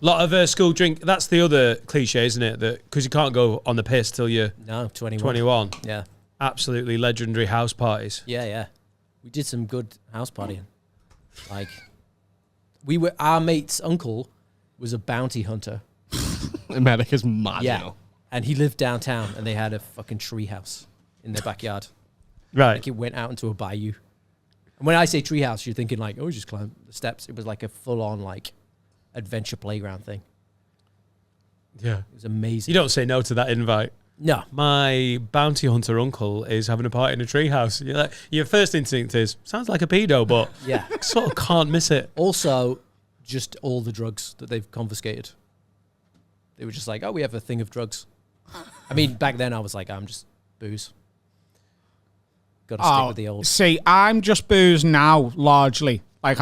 lot of school drink. That's the other cliche, isn't it? That because you can't go on the piss till you're 21. Yeah. Absolutely legendary house parties. Yeah. We did some good house partying. Like, our mate's uncle was a bounty hunter. America's mad. Yeah. You know? And he lived downtown, and they had a fucking treehouse in their backyard. Right. Like, it went out into a bayou. And when I say treehouse, you're thinking like, oh, just climb the steps. It was like a full-on like adventure playground thing. Yeah. It was amazing. You don't say no to that invite. No. My bounty hunter uncle is having a party in a treehouse. You're like, your first instinct is, sounds like a pedo, but yeah, sort of can't miss it. Also, just all the drugs that they've confiscated. They were just like, oh, we have a thing of drugs. I mean, back then I was like, I'm just booze. Got to stick with the old. See, I'm just booze now, largely. Like,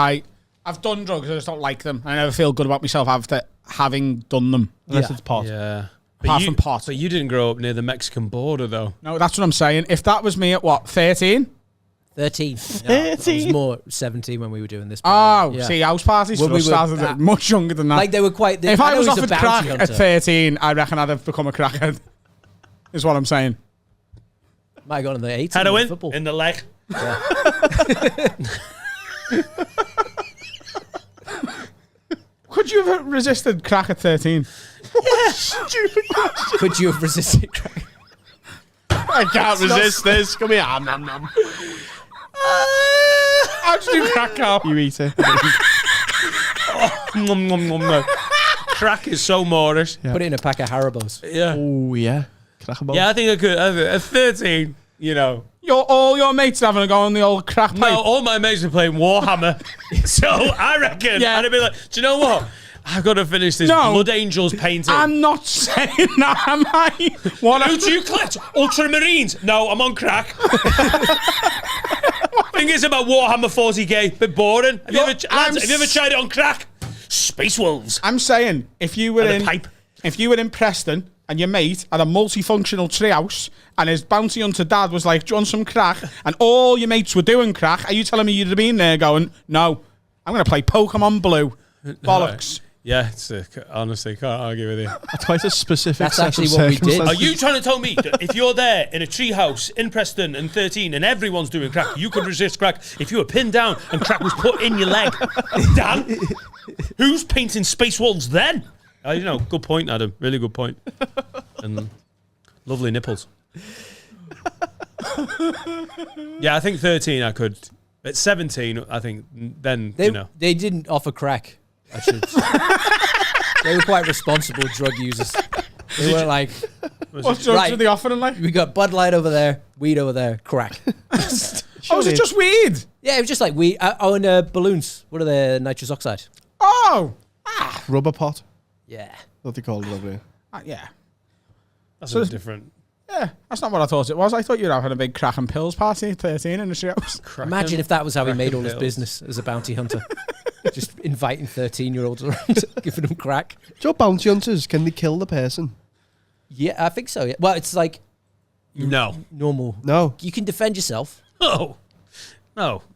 I've done drugs, I just don't like them. I never feel good about myself after having done them. Unless it's pot. Yeah. Apart from pot. But you didn't grow up near the Mexican border, though. No, that's what I'm saying. If that was me at, what, 13? 13. 13? No, it was more 17 when we were doing this. Oh, yeah. see, house parties When for we us were started at much younger than that. Like, they were quite... If I was a offered bounty crack hunter. at 13, I reckon I'd have become a crackhead. Is what I'm saying. Might have gone in the 18 Heroin football. in the leg. Yeah. Could you have resisted crack at 13? Yeah. Stupid question. Could you have resisted crack? I can't resist this. Come here. Nom, nom. How'd you do crack out? You eat it. Nom, nom, nom, nom. Crack is so Moorish. Yeah. Put it in a pack of Haribos. Yeah. Oh, yeah. Crackable. Yeah, I think I could. At 13, you know. All your mates having a go on the old crack pipe. No, all my mates were playing Warhammer. So I reckon I'd be like, do you know what? I've got to finish this Blood Angels painting. I'm not saying that, am I? What do you collect? Ultramarines? No, I'm on crack. Thing is about Warhammer 40k, bit boring. Have you ever tried it on crack? Space Wolves. I'm saying if you were in Preston and your mate had a multifunctional treehouse and his bounty hunter dad was like, do you want some crack? And all your mates were doing crack. Are you telling me you'd have been there going, no, I'm going to play Pokemon Blue? Bollocks. Yeah, honestly, can't argue with you. That's quite a specific That's set actually of what we did. circumstances. Are you trying to tell me that if you're there in a treehouse in Preston and 13 and everyone's doing crack, you could resist crack if you were pinned down and crack was put in your leg? Dan, who's painting Space Wolves then? Good point, Adam. Really good point. And lovely nipples. Yeah, I think 13 I could. At 17, I think then, They didn't offer crack. They were quite responsible drug users. They weren't like... What drugs were they offering like? We got Bud Light over there, weed over there, crack. Was it just weed? Yeah, it was just like weed. And balloons. What are they? Nitrous oxide. Oh. Rubber pot. Yeah. What they call it over here. Yeah. That's So- different. Yeah, that's not what I thought it was. I thought you were having a big crack and pills party at 13 in the treehouse. Imagine if that was how he made all his pills. business as a bounty hunter. Just inviting 13-year-olds around, giving them crack. Do you know bounty hunters, can they kill the person? Yeah, I think so. Yeah. Well, it's like No. normal. No. You can defend yourself. No.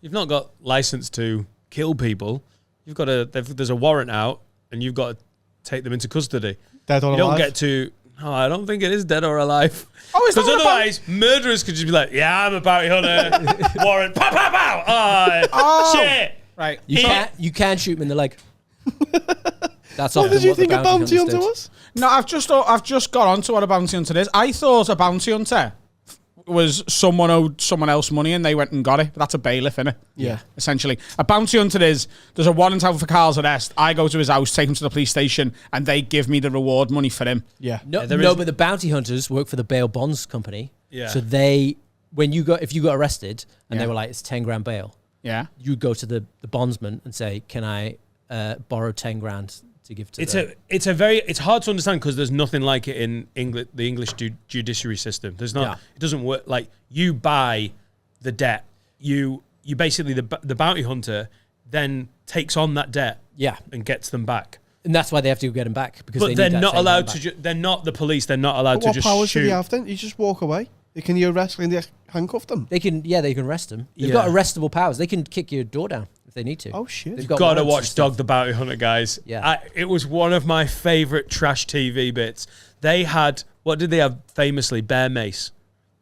You've not got license to kill people. You've got there's a warrant out and you've got to take them into custody. Dead or You alive? don't get to... No, I don't think it is dead or alive. Oh, is that Because what otherwise, murderers could just be like, yeah, I'm a bounty hunter. Warrant. Pow, pow, pow. Oh. Shit. Right. You can shoot him in the leg. That's What often did you what the think a bounty hunter did. was? No, I've just got onto what a bounty hunter is. I thought a bounty hunter was someone owed someone else money and they went and got it. But that's a bailiff, innit? Yeah. Essentially. A bounty hunter is, there's a warrant out for Carl's arrest. I go to his house, take him to the police station, and they give me the reward money for him. Yeah. No, there no, is- but the bounty hunters work for the bail bonds company. Yeah. So if you got arrested and they were like, it's 10 grand bail, Yeah. you go to the bondsman and say, can I borrow 10 grand to give to It's hard to understand because there's nothing like it in the English judiciary system. There's not. Yeah. It doesn't work. Like you buy the debt. You basically the bounty hunter then takes on that debt. Yeah. And gets them back. And that's why they have to get him back. Because But they're not allowed to. They're not the police. They're not allowed But to what just powers do shoot. they have then? You just walk away. Can you arrest and handcuff them? They can arrest them. They've Yeah. got arrestable powers. They can kick your door down if they need to. Oh, shit. They've got Gotta warrants and watch stuff. Dog the Bounty Hunter, guys. Yeah. It was one of my favorite trash TV bits. They had, what did they have famously? Bear mace.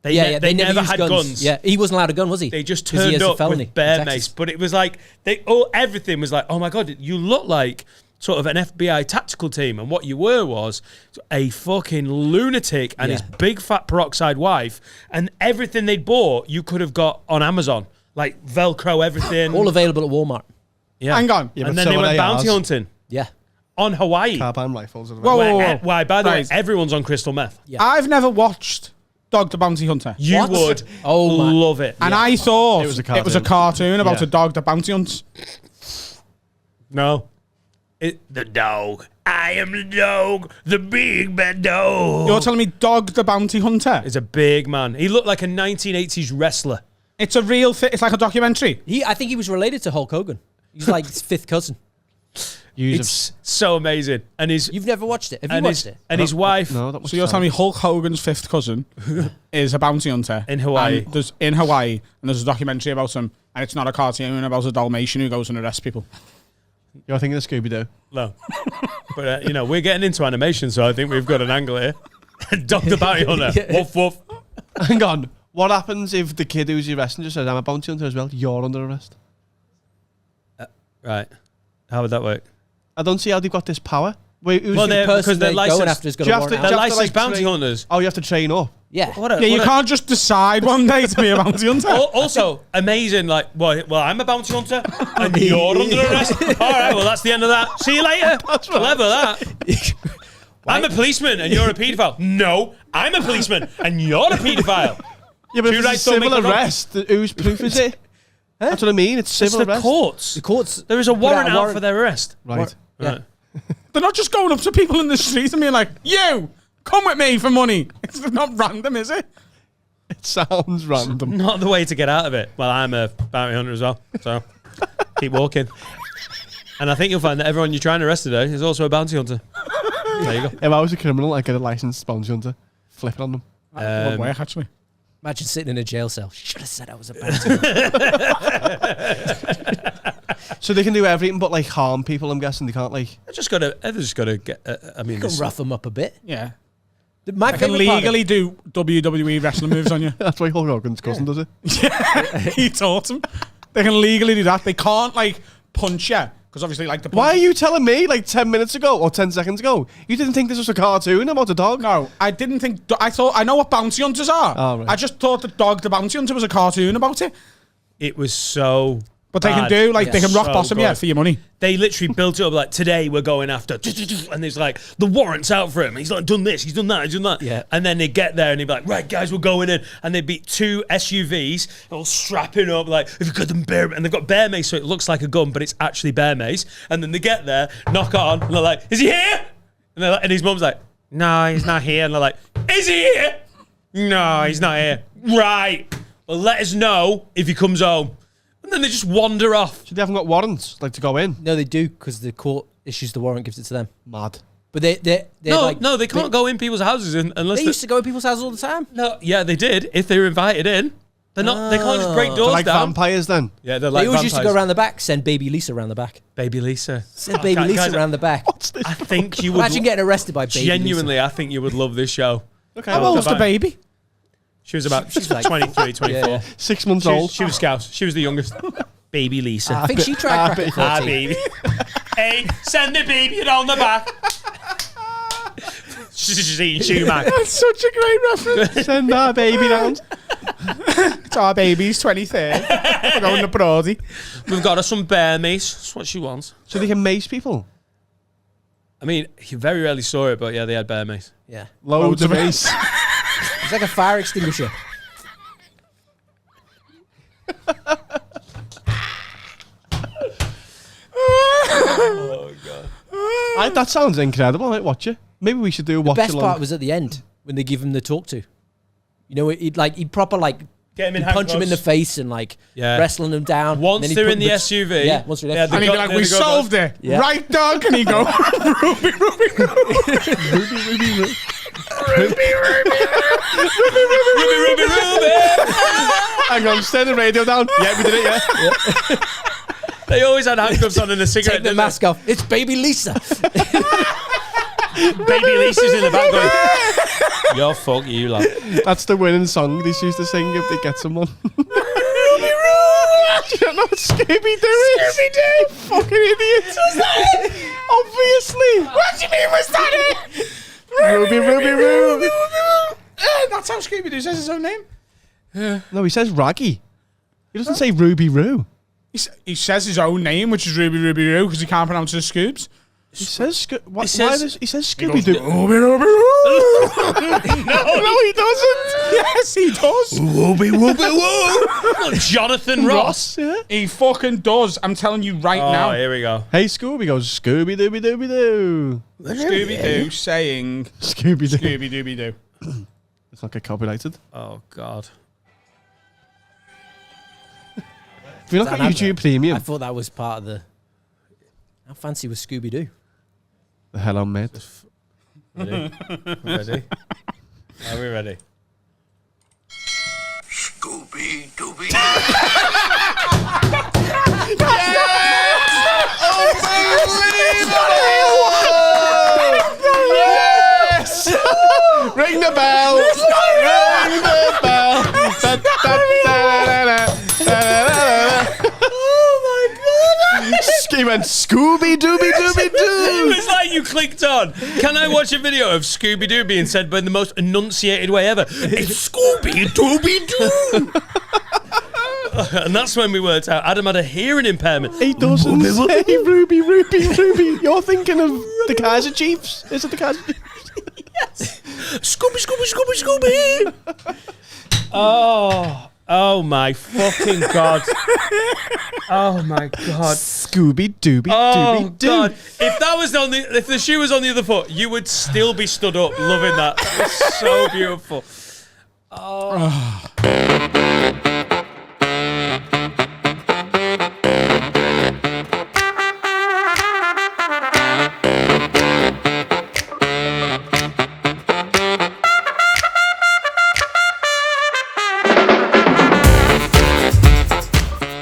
They never used had guns. Yeah, he wasn't allowed a gun, was he? They just 'Cause he turned has a up felony with bear in mace. Texas. But it was like, everything was like, oh my God, you look like sort of an FBI tactical team. And what you were was a fucking lunatic and his big fat peroxide wife. And everything they'd bought, you could have got on Amazon. Like Velcro, everything. All available at Walmart. Yeah. Hang on. Yeah, And but then so they are went they bounty ours. hunting Yeah. on Hawaii. Carbine rifles. Whoa, whoa, whoa. Why, by the way, Guys. everyone's on crystal meth. Yeah. I've never watched Dog the Bounty Hunter. You What? would Oh, my. love it. And I thought It was a cartoon, cartoon. about Yeah. a dog that bounty hunts. No. The dog. I am the dog. The big bad dog. You're telling me Dog the Bounty Hunter? He's a big man. He looked like a 1980s wrestler. It's a real thing. It's like a documentary. I think he was related to Hulk Hogan. He's like his fifth cousin. It's so amazing. And his You've never watched it? Have you watched it? and his wife No, that was So you're telling me Hulk Hogan's fifth cousin is a bounty hunter In Hawaii. And in Hawaii, and there's a documentary about him, and it's not a cartoon about a Dalmatian who goes and arrests people. You're thinking of Scooby-Doo. No. But, we're getting into animation, so I think we've got an angle here. Dr. Bounty Hunter. Woof, woof. Hang on. What happens if the kid who's arresting just says, I'm a bounty hunter as well? You're under arrest. Right. How would that work? I don't see how they've got this power. Wait, who's Well, the they're- Person because they're they're licensed- going after has got Do you a have to- warrant They're out. have to, licensed like, bounty train- hunters. Oh, you have to train up. Yeah. Yeah, you can't just decide one day to be a bounty hunter. Also, amazing, like, well, I'm a bounty hunter, and you're under arrest. All right, well, that's the end of that. See you later. Clever, that. I'm a policeman, and you're a paedophile. No, I'm a policeman, and you're a paedophile. Yeah, but Two if rights it's a don't civil make a wrong. arrest, whose proof is it? That's what I mean. It's It's civil the arrest. courts. The courts. There is a put warrant a out for their arrest. Right. Yeah. Right. They're not just going up to people in the street and being like, you, come with me for money. It's not random, is it? It sounds random. Not the way to get out of it. Well, I'm a bounty hunter as well, so keep walking. And I think you'll find that everyone you're trying to arrest today is also a bounty hunter. There you go. If I was a criminal, I'd get a licensed bounty hunter. Flip it on them. That would work, actually. Imagine sitting in a jail cell. Should have said I was a bounty. So they can do everything but, like, harm people, I'm guessing. They can't, like... They've just got to get. I mean, Can this- rough them up a bit. Yeah. My I can favourite part of- legally do WWE wrestling moves on you. That's why Hulk Hogan's cousin does it. He taught them. They can legally do that. They can't, like, punch you. Because obviously, like, the punch. Why are you telling me, like, 10 minutes ago or 10 seconds ago, you didn't think this was a cartoon about a dog? No, I didn't think. I know what bounty hunters are. Oh, right. I just thought that Dog the Bounty Hunter was a cartoon about it. It was so. But they can bad. do, like, Yeah. they can rock So bottom you good. for your money. They literally built it up like, today we're going after, and there's like, the warrant's out for him. He's like, done this, he's done that, he's done that. Yeah. And then they get there and they'd be like, right, guys, we're going in. And they beat two SUVs, all strapping up, like, if you got them bear, and they've got bear mace, so it looks like a gun, but it's actually bear mace. And then they get there, knock on, and they're like, is he here? And they're like, and his mum's like, no, he's not here. And they're like, is he here? No, he's not here. Right. Well, let us know if he comes home. And then they just wander off. So they haven't got warrants, like, to go in? No, they do because the court issues the warrant, gives it to them. Mad. But they're No, like, no, they can't go in people's houses unless They used to go to people's houses all the time. No, yeah, they did. If they were invited in, they're not. They can't just break They're doors like down. vampires then? Yeah, they're They like always used to go vampires. around the back, send baby Lisa around the back. Baby Lisa. Send baby Lisa guys, around the back. What's this? I think you would. Imagine getting arrested by baby Genuinely, I think you would love this show. Okay. How well, old's the baby? She was about She's like 23, 24. Yeah. 6 months She, old. she was Scouse. She was the youngest. Baby Lisa. I think she tried crack at Ah, 14. baby. Hey, send the baby down the back. She's eating Schumacher. That's such a great reference. Send our baby down. It's our baby's 23rd. We're going to Brody. We've got her some bear mace. That's what she wants. So they can mace people. I mean, you very rarely saw it, but yeah, they had bear mace. Yeah. Loads of mace. It's like a fire extinguisher. That sounds incredible. I might watch it. Maybe we should do a watch Best along. part was at the end when they give him the talk to. You know, he'd proper like Get him in he'd punch him in the face and like Yeah. wrestling him down. Once and then he'd they're put in the SUV. Yeah, once they're in the Yeah, SUV. they And he'd got- be like, they we go- solved it. Yeah. Right, Doug? And he'd go, Ruby, Ruby, Ruby. Ruby. Hang on, turn the radio down. Yeah, we did it, yeah. They always had handcuffs on and a cigarette. Take the didn't mask off. It's baby Lisa. they? Baby Lisa's in the back going, "You're fuck you, lad." That's the winning song they used to sing if they get someone. Do you know what Scooby-Doo is? Scooby-Doo! Fucking idiots. Was that it? Obviously. What do you mean, was that it? Ruby. That's how Scooby-Doo says his own name. No, he says Raggy. He doesn't say Ruby Roo. He says his own name, which is Ruby Roo, because he can't pronounce his Scoobs. He says he says He Scooby-Doo. goes, no, he doesn't. Yes, he does. Jonathan Ross. Yeah. He fucking does. I'm telling you right now. Here we go. Hey, Scooby goes Scooby-Dooby-Dooby-Doo. Scooby-Doo saying Scooby-Doo. Scooby-Dooby-Doo. It's not get copyrighted. Oh God. If you look at YouTube Premium, I thought that was part of the. How fancy was Scooby Doo? the hell I'm made. Ready? Ready? Are we ready? Scooby-Dooby. Yes! Ring the bell! Ring the bell! He went Scooby-Dooby-Dooby-Doo! It was like you clicked on. Can I watch a video of Scooby Doo being said in the most enunciated way ever? It's Scooby Dooby Doo. And that's when we worked out Adam had a hearing impairment. He doesn't say Ruby. You're thinking of the Kaiser Chiefs. Is it the Kaiser Chiefs? Yes. Scooby. Oh my fucking God. Oh my God. Scooby-Dooby-Dooby-Doo. Oh God. If the shoe was on the other foot, you would still be stood up loving that. It's so beautiful. Oh.